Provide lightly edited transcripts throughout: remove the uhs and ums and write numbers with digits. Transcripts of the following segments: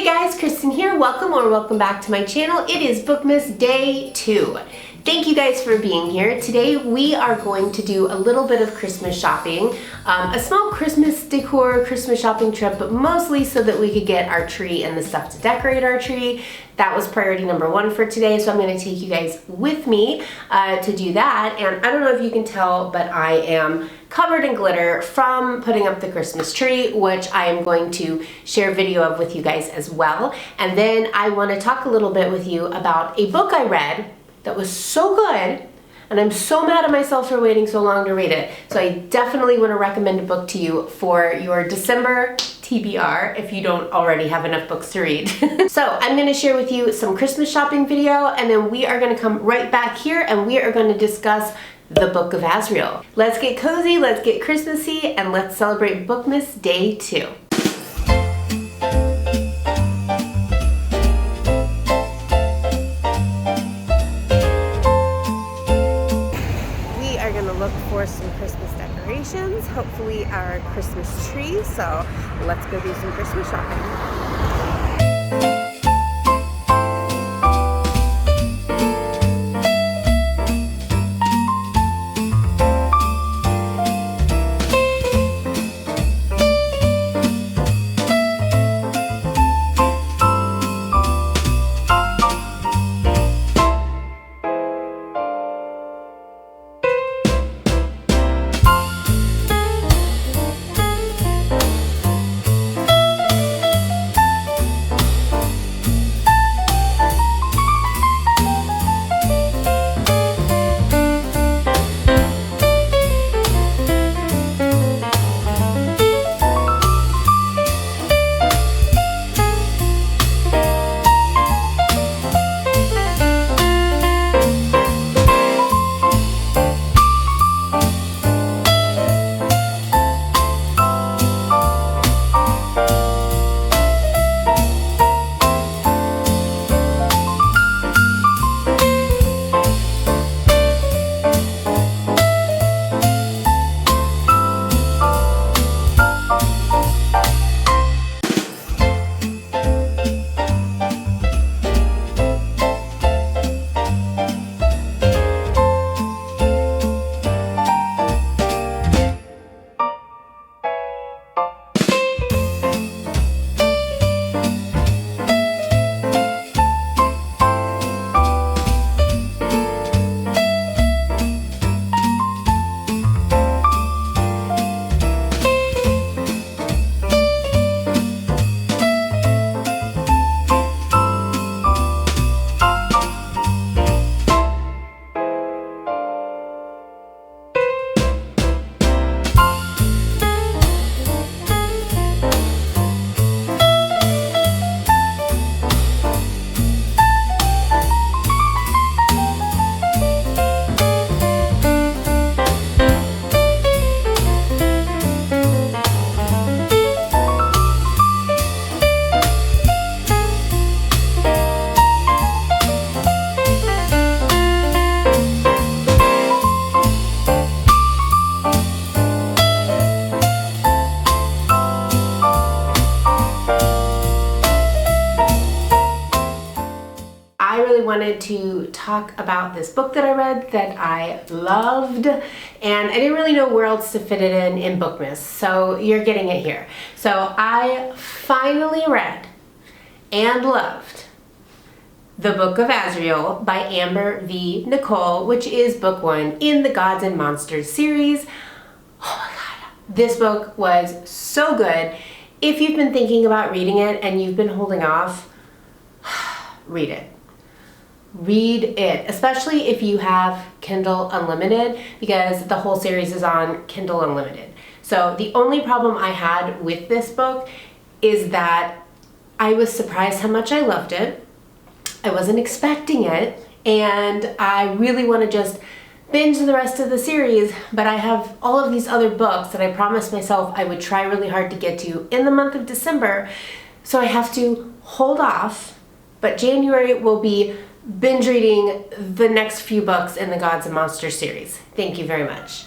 Hey guys, Kristen here. Welcome back to my channel. It is Bookmas Day 2. Thank you guys for being here. Today we are going to do a little bit of Christmas shopping, a small Christmas decor, Christmas shopping trip, but mostly so that we could get our tree and the stuff to decorate our tree. That was priority number one for today, so I'm going to take you guys with me to do that. And I don't know if you can tell, but I am covered in glitter from putting up the Christmas tree, which I am going to share a video of with you guys as well. And then I want to talk a little bit with you about a book I read that was so good, and I'm so mad at myself for waiting so long to read it. So I definitely want to recommend a book to you for your December TBR if you don't already have enough books to read. So I'm going to share with you some Christmas shopping video, and then we are going to come right back here and we are going to discuss the Book of Azrael. Let's get cozy, let's get Christmassy, and let's celebrate Bookmas Day 2. Look for some Christmas decorations, hopefully our Christmas tree, so let's go do some Christmas shopping. Wanted to talk about this book that I read that I loved, and I didn't really know where else to fit it in Bookmas, so you're getting it here. So I finally read and loved the Book of Azrael by Amber v. Nicole, which is book 1 in the Gods and Monsters series. Oh my god, this book was so good. If you've been thinking about reading it and you've been holding off, read it. Read it, especially if you have Kindle Unlimited, because the whole series is on Kindle Unlimited. So the only problem I had with this book is that I was surprised how much I loved it. I wasn't expecting it, and I really want to just binge the rest of the series, but I have all of these other books that I promised myself I would try really hard to get to in the month of December, so I have to hold off, but January will be binge reading the next few books in the Gods and Monsters series. Thank you very much.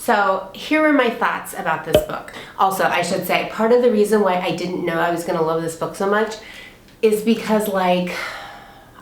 So here are my thoughts about this book. Also, I should say, part of the reason why I didn't know I was going to love this book so much, is because like,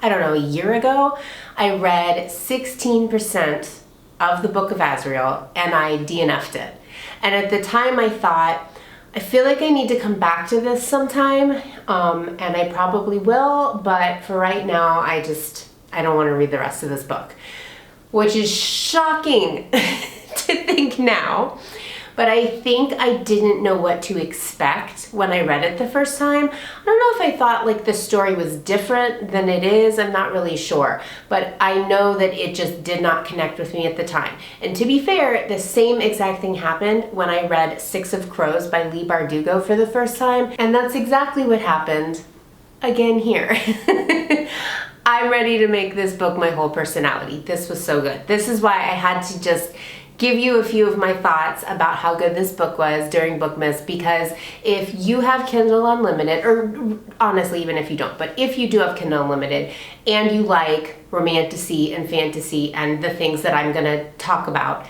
I don't know, a year ago, I read 16% of the Book of Azrael and I DNF'd it. And at the time I thought, I feel like I need to come back to this sometime, and I probably will, but for right now, I don't want to read the rest of this book, which is shocking to think now. But I think I didn't know what to expect when I read it the first time. I don't know if I thought like the story was different than it is. I'm not really sure. But I know that it just did not connect with me at the time. And to be fair, the same exact thing happened when I read Six of Crows by Leigh Bardugo for the first time. And that's exactly what happened again here. I'm ready to make this book my whole personality. This was so good. This is why I had to just give you a few of my thoughts about how good this book was during Bookmas, because if you have Kindle Unlimited, or honestly even if you don't, but if you do have Kindle Unlimited and you like romantasy and fantasy and the things that I'm gonna talk about,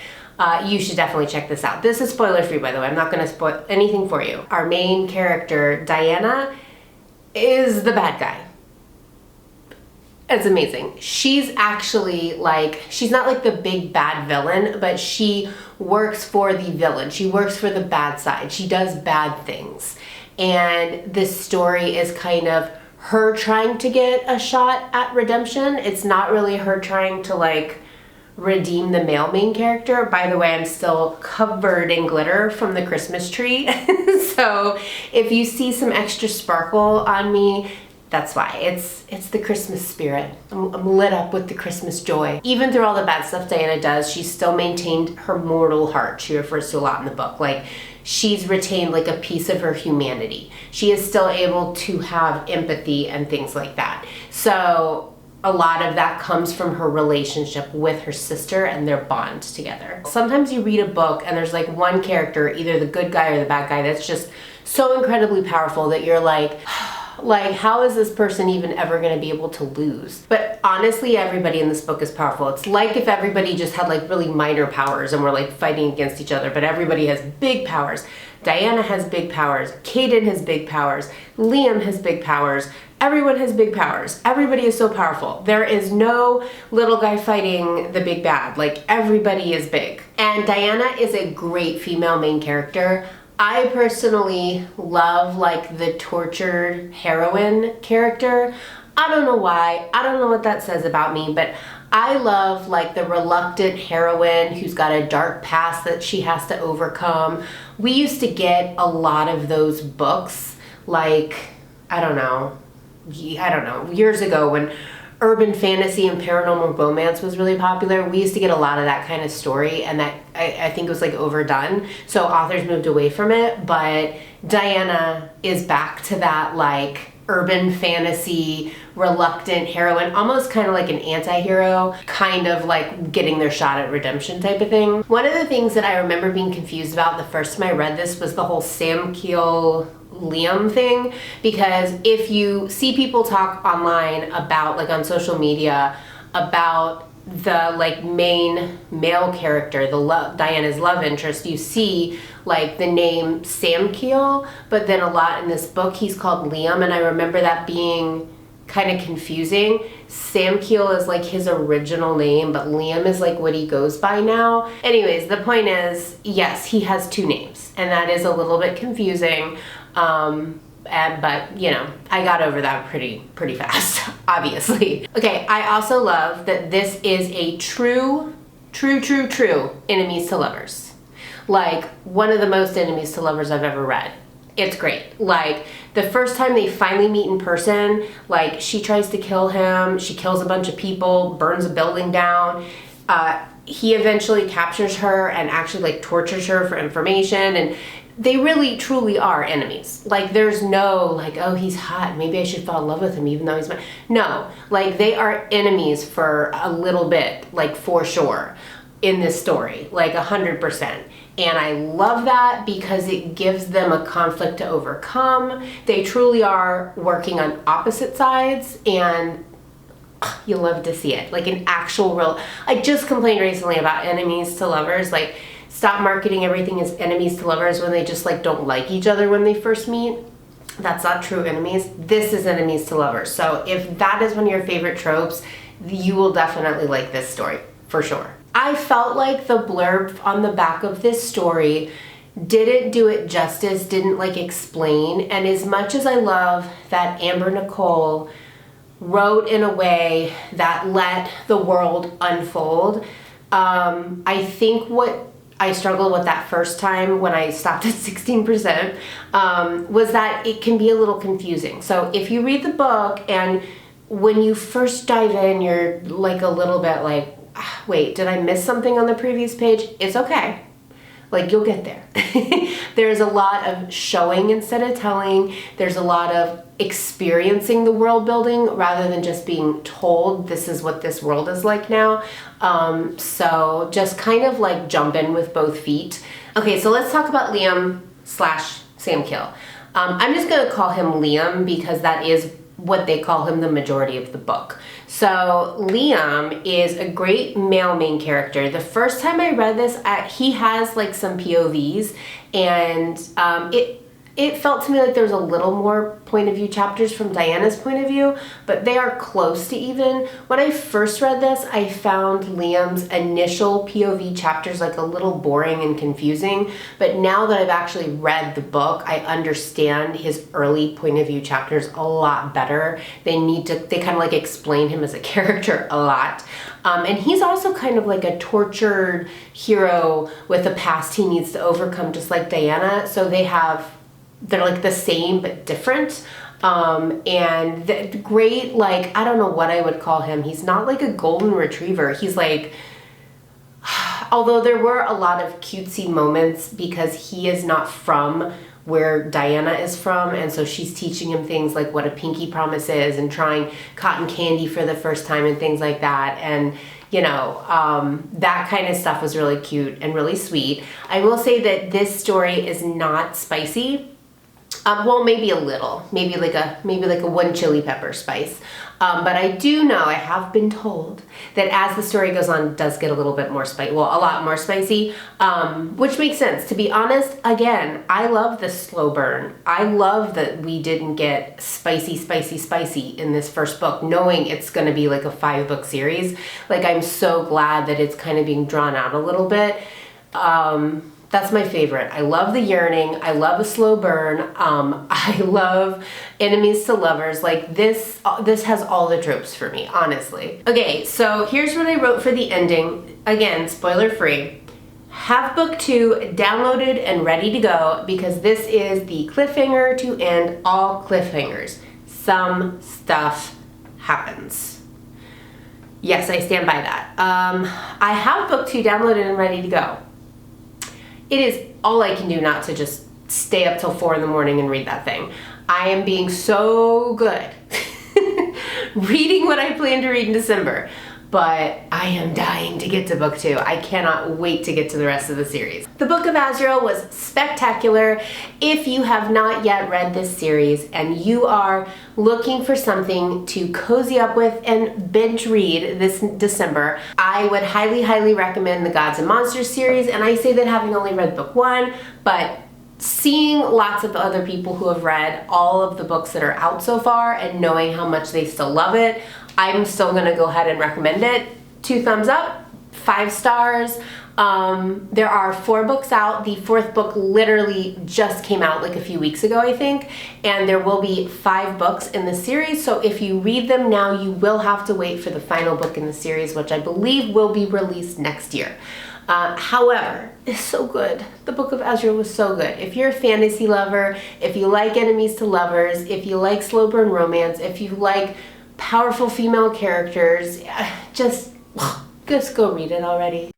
you should definitely check this out. This is spoiler free, by the way. I'm not gonna spoil anything for you. Our main character, Diana, is the bad guy. It's amazing. She's actually like, she's not like the big bad villain, but she works for the villain. She works for the bad side. She does bad things. And this story is kind of her trying to get a shot at redemption. It's not really her trying to like redeem the male main character. By the way, I'm still covered in glitter from the Christmas tree. So if you see some extra sparkle on me, that's why. It's the Christmas spirit. I'm lit up with the Christmas joy. Even through all the bad stuff Diana does, she's still maintained her mortal heart. She refers to a lot in the book. Like, she's retained like a piece of her humanity. She is still able to have empathy and things like that. So a lot of that comes from her relationship with her sister and their bond together. Sometimes you read a book and there's like one character, either the good guy or the bad guy, that's just so incredibly powerful that you're like, how is this person even ever going to be able to lose? But honestly, everybody in this book is powerful. It's like if everybody just had like really minor powers and were like fighting against each other, but everybody has big powers. Diana has big powers. Caden has big powers. Liam has big powers. Everyone has big powers. Everybody is so powerful. There is no little guy fighting the big bad. Like, everybody is big. And Diana is a great female main character. I personally love like the tortured heroine character. I don't know why. I don't know what that says about me, but I love like the reluctant heroine who's got a dark past that she has to overcome. We used to get a lot of those books, like, I don't know, years ago when urban fantasy and paranormal romance was really popular. We used to get a lot of that kind of story, and that I think was like overdone, so authors moved away from it. But Diana is back to that like urban fantasy reluctant heroine, almost kind of like an anti-hero, kind of like getting their shot at redemption type of thing. One of the things that I remember being confused about the first time I read this was the whole Sam Keel Liam thing, because if you see people talk online about, like on social media, about the like main male character, Diana's love interest, you see like the name Sam Keel, but then a lot in this book he's called Liam, and I remember that being kind of confusing. Sam Keel is like his original name, but Liam is like what he goes by now. Anyways, the point is, yes, he has two names, and that is a little bit confusing. But you know, I got over that pretty fast, obviously. Okay, I also love that this is a true enemies to lovers. Like, one of the most enemies to lovers I've ever read. It's great. Like, the first time they finally meet in person, like, she tries to kill him, she kills a bunch of people, burns a building down. He eventually captures her and actually like tortures her for information, and they really truly are enemies. Like, there's no like, oh, he's hot, maybe I should fall in love with him even though he's my... No, like, they are enemies for a little bit, like, for sure, in this story, like 100%. And I love that because it gives them a conflict to overcome. They truly are working on opposite sides, and you love to see it. Like an actual real... I just complained recently about enemies to lovers. Like, stop marketing everything as enemies to lovers when they just like don't like each other when they first meet. That's not true enemies. This is enemies to lovers. So if that is one of your favorite tropes, you will definitely like this story, for sure. I felt like the blurb on the back of this story didn't do it justice, didn't like explain. And as much as I love that Nicole wrote in a way that let the world unfold, I think what I struggled with that first time when I stopped at 16%, was that it can be a little confusing. So if you read the book and when you first dive in, you're like a little bit like, wait, did I miss something on the previous page? It's okay. Like, you'll get there. There's a lot of showing instead of telling. There's a lot of experiencing the world building rather than just being told this is what this world is like now. So just kind of like jump in with both feet. Okay, so let's talk about Liam / Sam Kill. I'm just gonna call him Liam because that is what they call him the majority of the book. So Liam is a great male main character. The first time I read this, he has like some POVs, and it felt to me like there was a little more point of view chapters from Diana's point of view, but they are close to even. When I first read this, I found Liam's initial POV chapters like a little boring and confusing, but now that I've actually read the book, I understand his early point of view chapters a lot better. They kind of like explain him as a character a lot. And he's also kind of like a tortured hero with a past he needs to overcome, just like Diana. So they're like the same but different. And the great, like, I don't know what I would call him. He's not like a golden retriever. He's like, although there were a lot of cutesy moments because he is not from where Diana is from, and so she's teaching him things like what a pinky promise is and trying cotton candy for the first time and things like that. And you know, that kind of stuff was really cute and really sweet. I will say that this story is not spicy. Well, maybe a little, maybe like a 1 chili pepper spice. But I do know, I have been told that as the story goes on, it does get a little bit more spicy, well, a lot more spicy, which makes sense. To be honest, again, I love the slow burn. I love that we didn't get spicy in this first book, knowing it's going to be like a 5-book series. Like, I'm so glad that it's kind of being drawn out a little bit. That's my favorite. I love the yearning. I love a slow burn. I love enemies to lovers. Like this has all the tropes for me, honestly. Okay, so here's what I wrote for the ending. Again, spoiler free. Have book 2 downloaded and ready to go because this is the cliffhanger to end all cliffhangers. Some stuff happens. Yes, I stand by that. I have book 2 downloaded and ready to go. It is all I can do not to just stay up till 4 in the morning and read that thing. I am being so good reading what I plan to read in December, but I am dying to get to book 2. I cannot wait to get to the rest of the series. The Book of Azrael was spectacular. If you have not yet read this series and you are looking for something to cozy up with and binge read this December, I would highly, highly recommend the Gods and Monsters series. And I say that having only read book 1, but seeing lots of other people who have read all of the books that are out so far and knowing how much they still love it, I'm still gonna go ahead and recommend it. 2 thumbs up, 5 stars. There are 4 books out. The 4th book literally just came out like a few weeks ago, I think, and there will be 5 books in the series. So if you read them now, you will have to wait for the final book in the series, which I believe will be released next year. However, it's so good. The Book of Azrael was so good. If you're a fantasy lover, if you like enemies to lovers, if you like slow burn romance, if you like powerful female characters, just go read it already.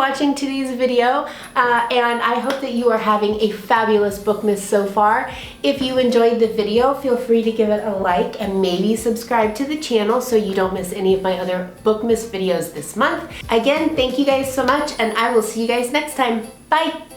watching today's video, and I hope that you are having a fabulous Bookmas so far. If you enjoyed the video, feel free to give it a like and maybe subscribe to the channel so you don't miss any of my other Bookmas videos this month. Again, thank you guys so much, and I will see you guys next time. Bye!